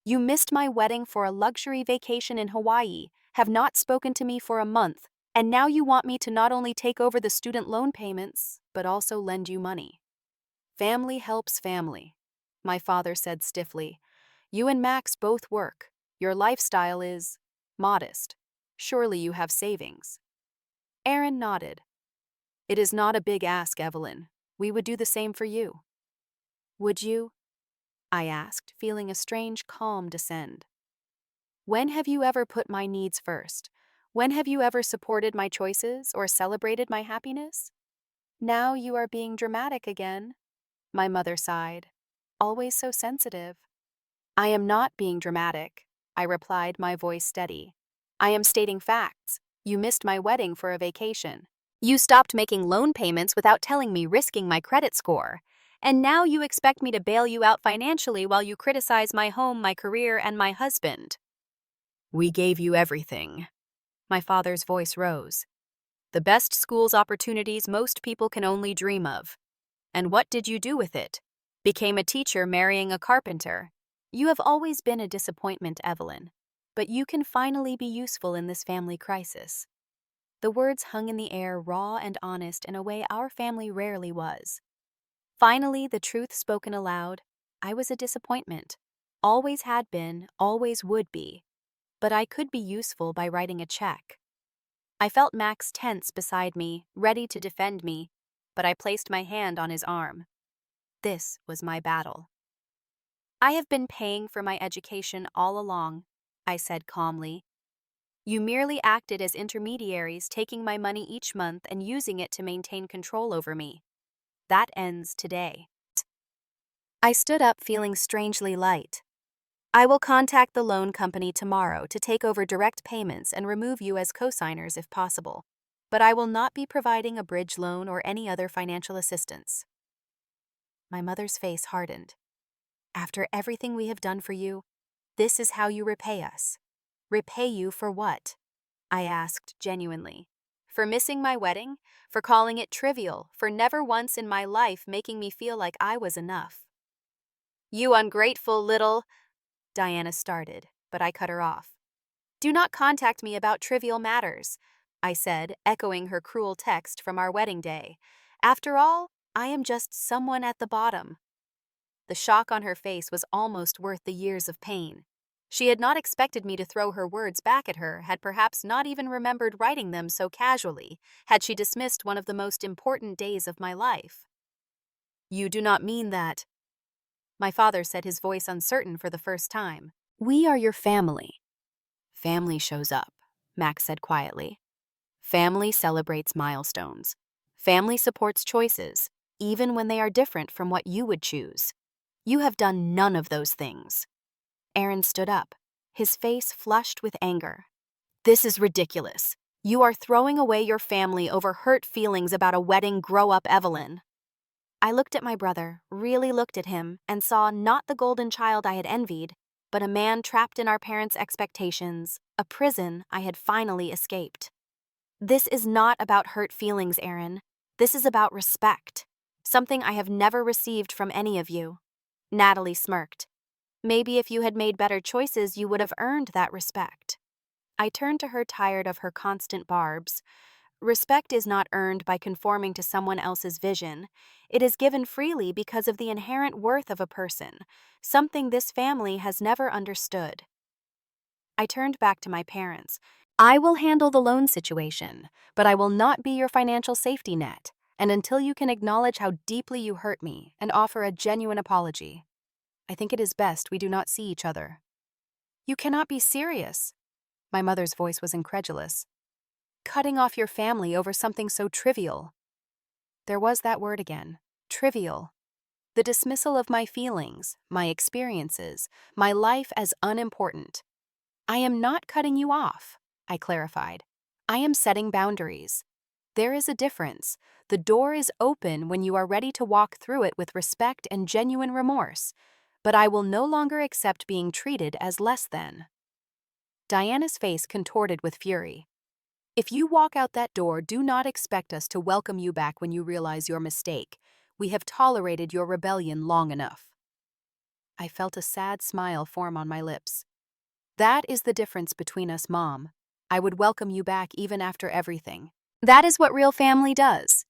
You missed my wedding for a luxury vacation in Hawaii, have not spoken to me for a month, and now you want me to not only take over the student loan payments, but also lend you money." "Family helps family," my father said stiffly. "You and Max both work. Your lifestyle is modest. Surely you have savings." Aaron nodded. "It is not a big ask, Evelyn. We would do the same for you." "Would you?" I asked, feeling a strange calm descend. "When have you ever put my needs first? When have you ever supported my choices or celebrated my happiness?" "Now you are being dramatic again," my mother sighed. "Always so sensitive." "I am not being dramatic," I replied, my voice steady. I am stating facts. You missed my wedding for a vacation. You stopped making loan payments without telling me, risking my credit score. And now you expect me to bail you out financially while you criticize my home, my career, and my husband. We gave you everything. My father's voice rose. The best schools opportunities most people can only dream of. And what did you do with it? Became a teacher marrying a carpenter. You have always been a disappointment, Evelyn. But you can finally be useful in this family crisis. The words hung in the air, raw and honest in a way our family rarely was. Finally, the truth spoken aloud. I was a disappointment. Always had been, always would be. But I could be useful by writing a check. I felt Max tense beside me, ready to defend me, but I placed my hand on his arm. This was my battle. I have been paying for my education all along, I said calmly. You merely acted as intermediaries, taking my money each month and using it to maintain control over me. That ends today. I stood up feeling strangely light. I will contact the loan company tomorrow to take over direct payments and remove you as co-signers if possible, but I will not be providing a bridge loan or any other financial assistance. My mother's face hardened. After everything we have done for you, this is how you repay us. Repay you for what? I asked genuinely. For missing my wedding? For calling it trivial? For never once in my life making me feel like I was enough? You ungrateful little... Diana started, but I cut her off. Do not contact me about trivial matters, I said, echoing her cruel text from our wedding day. After all, I am just someone at the bottom. The shock on her face was almost worth the years of pain. She had not expected me to throw her words back at her, had perhaps not even remembered writing them so casually, had she dismissed one of the most important days of my life. You do not mean that. My father said, his voice uncertain for the first time. We are your family. Family shows up, Max said quietly. Family celebrates milestones. Family supports choices, even when they are different from what you would choose. You have done none of those things. Aaron stood up, his face flushed with anger. This is ridiculous. You are throwing away your family over hurt feelings about a wedding. Grow up, Evelyn. I looked at my brother, really looked at him, and saw not the golden child I had envied, but a man trapped in our parents' expectations, a prison I had finally escaped. This is not about hurt feelings, Aaron. This is about respect, something I have never received from any of you. Natalie smirked. Maybe if you had made better choices, you would have earned that respect. I turned to her, tired of her constant barbs. Respect is not earned by conforming to someone else's vision. It is given freely because of the inherent worth of a person, something this family has never understood. I turned back to my parents. I will handle the loan situation, but I will not be your financial safety net, and until you can acknowledge how deeply you hurt me and offer a genuine apology, I think it is best we do not see each other. You cannot be serious. My mother's voice was incredulous. Cutting off your family over something so trivial. There was that word again, trivial. The dismissal of my feelings, my experiences, my life as unimportant. I am not cutting you off, I clarified. I am setting boundaries. There is a difference. The door is open when you are ready to walk through it with respect and genuine remorse, but I will no longer accept being treated as less than. Diana's face contorted with fury. If you walk out that door, do not expect us to welcome you back when you realize your mistake. We have tolerated your rebellion long enough. I felt a sad smile form on my lips. That is the difference between us, Mom. I would welcome you back even after everything. That is what real family does.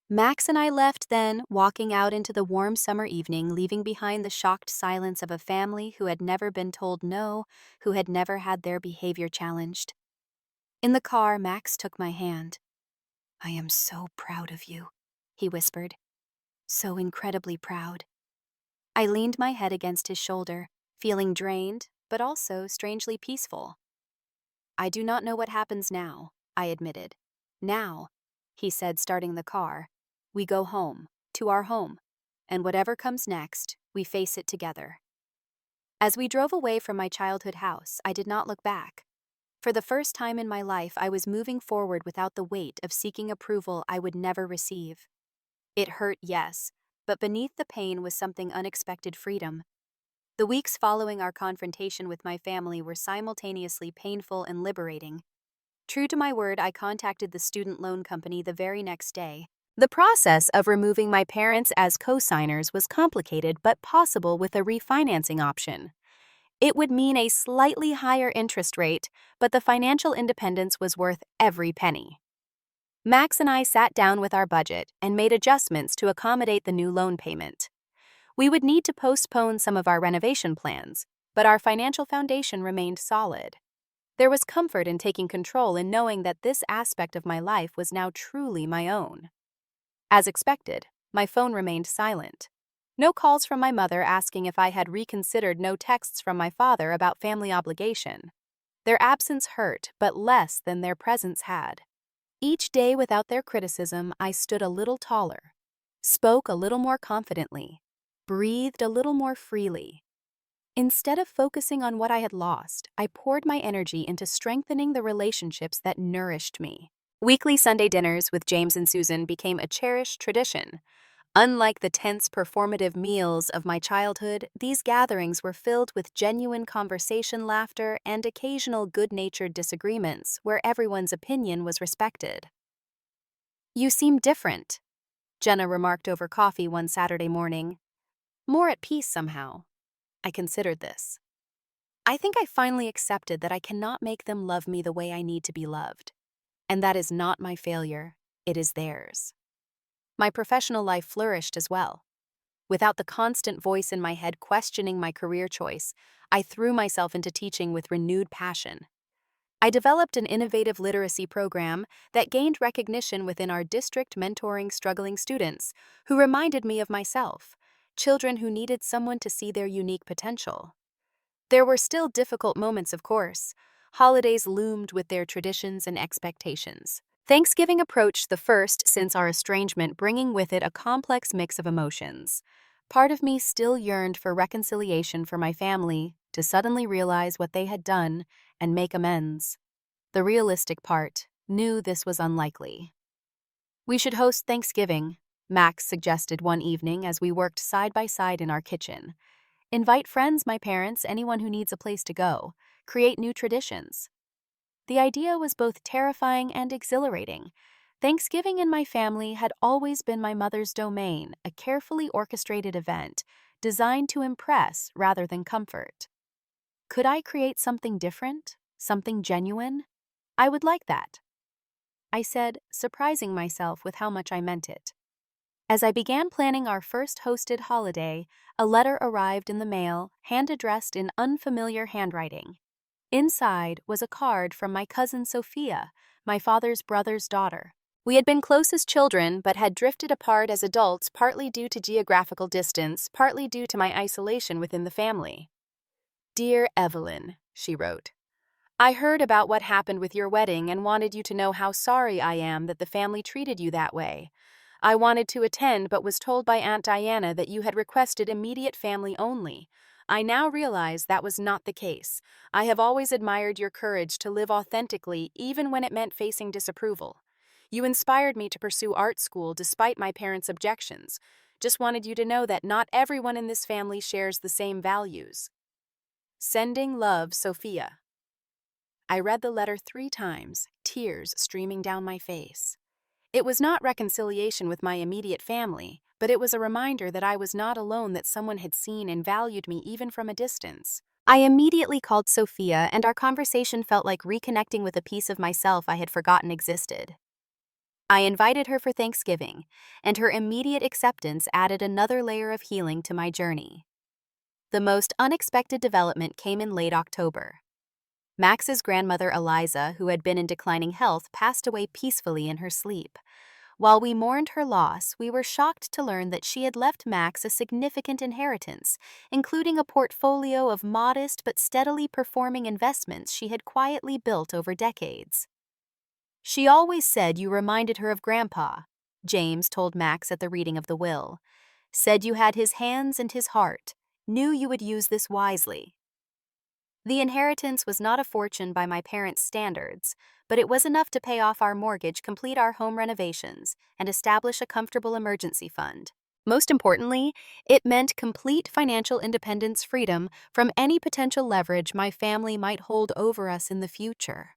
Max and I left then, walking out into the warm summer evening, leaving behind the shocked silence of a family who had never been told no, who had never had their behavior challenged. In the car, Max took my hand. I am so proud of you, he whispered. So incredibly proud. I leaned my head against his shoulder, feeling drained, but also strangely peaceful. I do not know what happens now, I admitted. Now, he said, starting the car, we go home, to our home, and whatever comes next, we face it together. As we drove away from my childhood house, I did not look back. For the first time in my life, I was moving forward without the weight of seeking approval I would never receive. It hurt, yes, but beneath the pain was something unexpected: freedom. The weeks following our confrontation with my family were simultaneously painful and liberating. True to my word, I contacted the student loan company the very next day. The process of removing my parents as co-signers was complicated but possible with a refinancing option. It would mean a slightly higher interest rate, but the financial independence was worth every penny. Max and I sat down with our budget and made adjustments to accommodate the new loan payment. We would need to postpone some of our renovation plans, but our financial foundation remained solid. There was comfort in taking control and knowing that this aspect of my life was now truly my own. As expected, my phone remained silent. No calls from my mother asking if I had reconsidered, no texts from my father about family obligation. Their absence hurt, but less than their presence had. Each day without their criticism, I stood a little taller, spoke a little more confidently, breathed a little more freely. Instead of focusing on what I had lost, I poured my energy into strengthening the relationships that nourished me. Weekly Sunday dinners with James and Susan became a cherished tradition. Unlike the tense performative meals of my childhood, these gatherings were filled with genuine conversation, laughter, and occasional good-natured disagreements where everyone's opinion was respected. "You seem different," Jenna remarked over coffee one Saturday morning. "More at peace somehow." I considered this. "I think I finally accepted that I cannot make them love me the way I need to be loved. And that is not my failure, it is theirs." My professional life flourished as well. Without the constant voice in my head questioning my career choice, I threw myself into teaching with renewed passion. I developed an innovative literacy program that gained recognition within our district, mentoring struggling students who reminded me of myself, children who needed someone to see their unique potential. There were still difficult moments, of course. Holidays loomed with their traditions and expectations. Thanksgiving approached, the first since our estrangement, bringing with it a complex mix of emotions. Part of me still yearned for reconciliation for my family, to suddenly realize what they had done and make amends. The realistic part knew this was unlikely. "We should host Thanksgiving," Max suggested one evening as we worked side by side in our kitchen. "Invite friends, my parents, anyone who needs a place to go. Create new traditions." The idea was both terrifying and exhilarating. Thanksgiving in my family had always been my mother's domain, a carefully orchestrated event designed to impress rather than comfort. Could I create something different, something genuine? "I would like that," I said, surprising myself with how much I meant it. As I began planning our first hosted holiday, a letter arrived in the mail, hand-addressed in unfamiliar handwriting. Inside was a card from my cousin Sophia, my father's brother's daughter. We had been close as children, but had drifted apart as adults, partly due to geographical distance, partly due to my isolation within the family. "Dear Evelyn," she wrote, "I heard about what happened with your wedding and wanted you to know how sorry I am that the family treated you that way. I wanted to attend but was told by Aunt Diana that you had requested immediate family only. I now realize that was not the case. I have always admired your courage to live authentically even when it meant facing disapproval. You inspired me to pursue art school despite my parents' objections. Just wanted you to know that not everyone in this family shares the same values. Sending love, Sophia." I read the letter 3 times, tears streaming down my face. It was not reconciliation with my immediate family, but it was a reminder that I was not alone, that someone had seen and valued me even from a distance. I immediately called Sophia, and our conversation felt like reconnecting with a piece of myself I had forgotten existed. I invited her for Thanksgiving, and her immediate acceptance added another layer of healing to my journey. The most unexpected development came in late October. Max's grandmother Eliza, who had been in declining health, passed away peacefully in her sleep. While we mourned her loss, we were shocked to learn that she had left Max a significant inheritance, including a portfolio of modest but steadily performing investments she had quietly built over decades. "She always said you reminded her of Grandpa," James told Max at the reading of the will. "Said you had his hands and his heart. knew you would use this wisely. The inheritance was not a fortune by my parents' standards, but it was enough to pay off our mortgage, complete our home renovations, and establish a comfortable emergency fund. Most importantly, it meant complete financial independence, freedom from any potential leverage my family might hold over us in the future.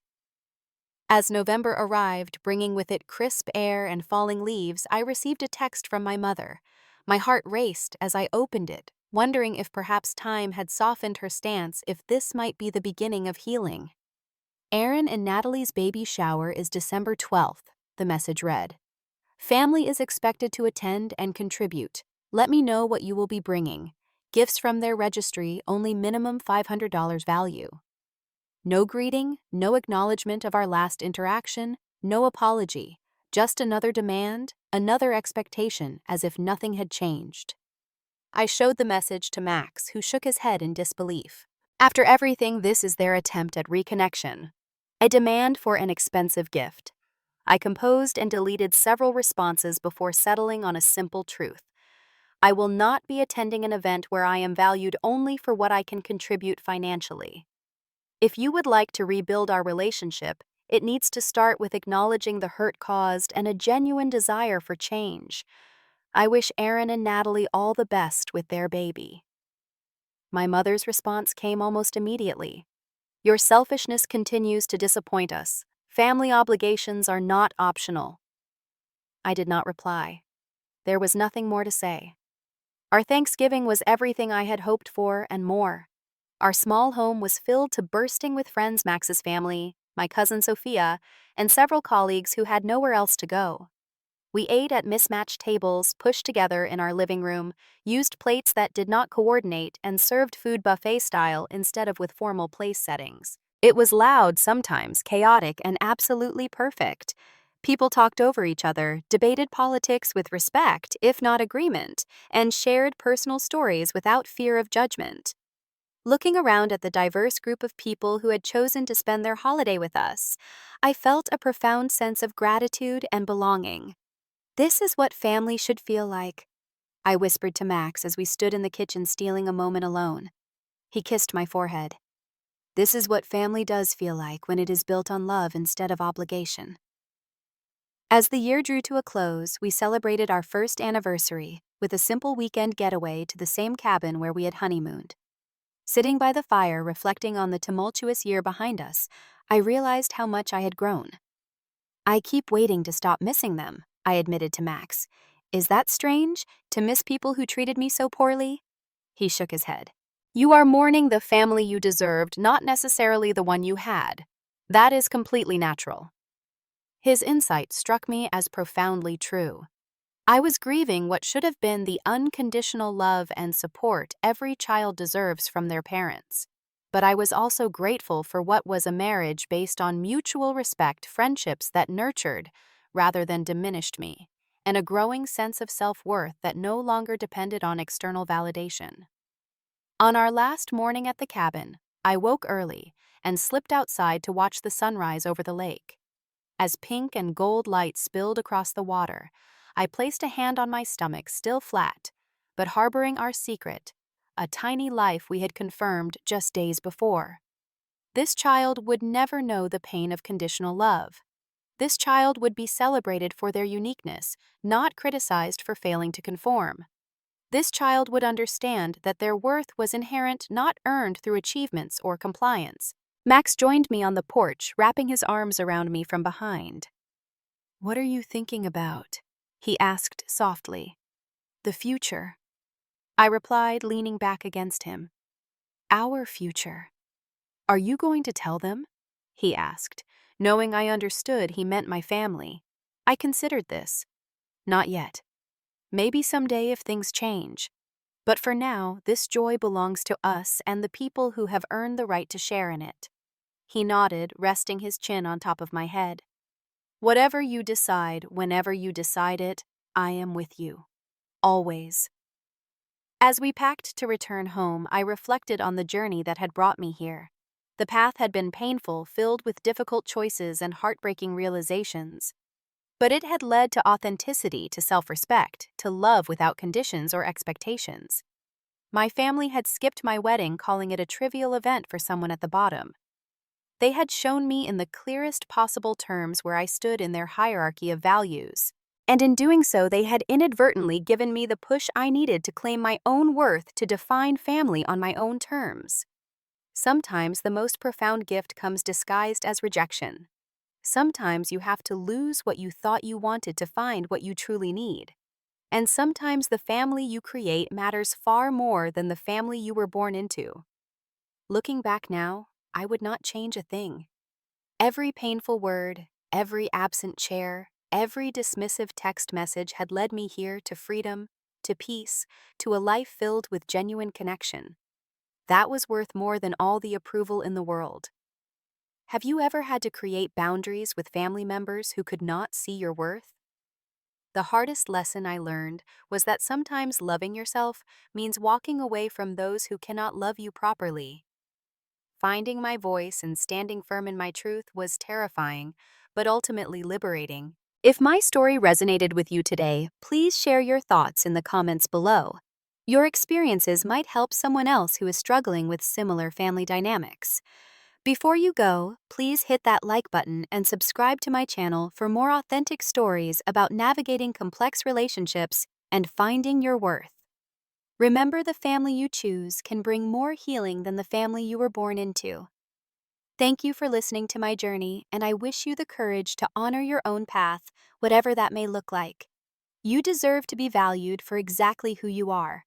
As November arrived, bringing with it crisp air and falling leaves, I received a text from my mother. My heart raced as I opened it, wondering if perhaps time had softened her stance, if this might be the beginning of healing. Aaron and Natalie's baby shower is December 12th, the message read. Family is expected to attend and contribute. Let me know what you will be bringing. Gifts from their registry, only minimum $500 value. No greeting, no acknowledgement of our last interaction, no apology, just another demand, another expectation, as if nothing had changed. I showed the message to Max, who shook his head in disbelief. After everything, this is their attempt at reconnection. A demand for an expensive gift. I composed and deleted several responses before settling on a simple truth. I will not be attending an event where I am valued only for what I can contribute financially. If you would like to rebuild our relationship, it needs to start with acknowledging the hurt caused and a genuine desire for change. I wish Aaron and Natalie all the best with their baby. My mother's response came almost immediately. Your selfishness continues to disappoint us. Family obligations are not optional. I did not reply. There was nothing more to say. Our Thanksgiving was everything I had hoped for and more. Our small home was filled to bursting with friends, Max's family, my cousin Sophia, and several colleagues who had nowhere else to go. We ate at mismatched tables, pushed together in our living room, used plates that did not coordinate, and served food buffet style instead of with formal place settings. It was loud, sometimes chaotic, and absolutely perfect. People talked over each other, debated politics with respect, if not agreement, and shared personal stories without fear of judgment. Looking around at the diverse group of people who had chosen to spend their holiday with us, I felt a profound sense of gratitude and belonging. This is what family should feel like, I whispered to Max as we stood in the kitchen stealing a moment alone. He kissed my forehead. This is what family does feel like when it is built on love instead of obligation. As the year drew to a close, we celebrated our first anniversary with a simple weekend getaway to the same cabin where we had honeymooned. Sitting by the fire, reflecting on the tumultuous year behind us, I realized how much I had grown. I keep waiting to stop missing them, I admitted to Max. Is that strange, to miss people who treated me so poorly? He shook his head. You are mourning the family you deserved, not necessarily the one you had. That is completely natural. His insight struck me as profoundly true. I was grieving what should have been the unconditional love and support every child deserves from their parents. But I was also grateful for what was a marriage based on mutual respect, friendships that nurtured rather than diminished me, and a growing sense of self-worth that no longer depended on external validation. On our last morning at the cabin, I woke early and slipped outside to watch the sunrise over the lake. As pink and gold light spilled across the water, I placed a hand on my stomach, still flat, but harboring our secret, a tiny life we had confirmed just days before. This child would never know the pain of conditional love. This child would be celebrated for their uniqueness, not criticized for failing to conform. This child would understand that their worth was inherent, not earned through achievements or compliance. Max joined me on the porch, wrapping his arms around me from behind. What are you thinking about? He asked softly. The future. I replied, leaning back against him. Our future. Are you going to tell them? He asked, knowing I understood he meant my family. I considered this. Not yet. Maybe someday if things change. But for now, this joy belongs to us and the people who have earned the right to share in it. He nodded, resting his chin on top of my head. Whatever you decide, whenever you decide it, I am with you. Always. As we packed to return home, I reflected on the journey that had brought me here. The path had been painful, filled with difficult choices and heartbreaking realizations. But it had led to authenticity, to self-respect, to love without conditions or expectations. My family had skipped my wedding, calling it a trivial event for someone at the bottom. They had shown me in the clearest possible terms where I stood in their hierarchy of values. And in doing so, they had inadvertently given me the push I needed to claim my own worth, to define family on my own terms. Sometimes the most profound gift comes disguised as rejection. Sometimes you have to lose what you thought you wanted to find what you truly need. And sometimes the family you create matters far more than the family you were born into. Looking back now, I would not change a thing. Every painful word, every absent chair, every dismissive text message had led me here, to freedom, to peace, to a life filled with genuine connection. That was worth more than all the approval in the world. Have you ever had to create boundaries with family members who could not see your worth? The hardest lesson I learned was that sometimes loving yourself means walking away from those who cannot love you properly. Finding my voice and standing firm in my truth was terrifying, but ultimately liberating. If my story resonated with you today, please share your thoughts in the comments below. Your experiences might help someone else who is struggling with similar family dynamics. Before you go, please hit that like button and subscribe to my channel for more authentic stories about navigating complex relationships and finding your worth. Remember, the family you choose can bring more healing than the family you were born into. Thank you for listening to my journey, and I wish you the courage to honor your own path, whatever that may look like. You deserve to be valued for exactly who you are.